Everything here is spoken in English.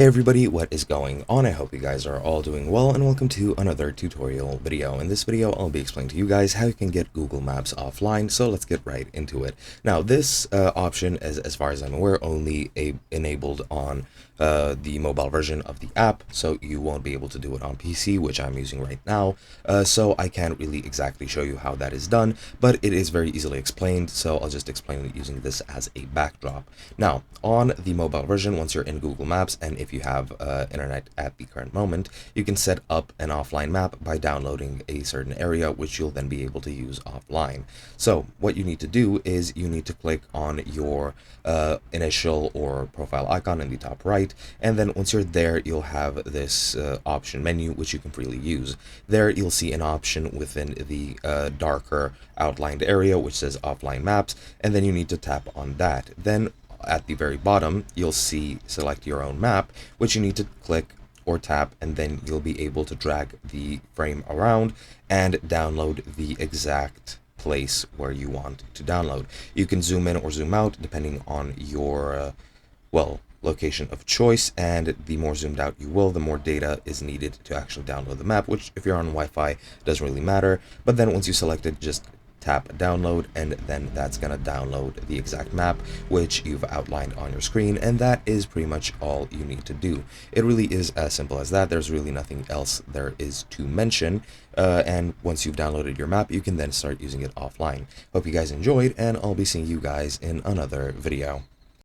Hey everybody, what is going on? I hope you guys are all doing well, and welcome to another tutorial video. In this video, I'll be explaining to you guys how you can get Google Maps offline, so let's get right into it. Now, this option is, as far as I'm aware, only enabled on the mobile version of the app, so you won't be able to do it on PC, which I'm using right now, so I can't really exactly show you how that is done, but it is very easily explained, so I'll just explain it using this as a backdrop. Now, on the mobile version, once you're in Google Maps, and if you have internet at the current moment, you can set up an offline map by downloading a certain area, which you'll then be able to use offline. So what you need to do is you need to click on your initial or profile icon in the top right, and then once you're there, you'll have this option menu, which you can freely use. There you'll see an option within the darker outlined area which says offline maps, and then you need to tap on that. Then at the very bottom, you'll see select your own map, which you need to click or tap, and then you'll be able to drag the frame around and download the exact place where you want to download. You can zoom in or zoom out depending on your location of choice, and the more zoomed out you will, the more data is needed to actually download the map, which if you're on Wi-Fi doesn't really matter. But then once you select it, just tap download, and then that's gonna download the exact map which you've outlined on your screen, and that is pretty much all you need to do. It really is as simple as that. There's really nothing else there is to mention, and once you've downloaded your map, you can then start using it offline. Hope you guys enjoyed, and I'll be seeing you guys in another video.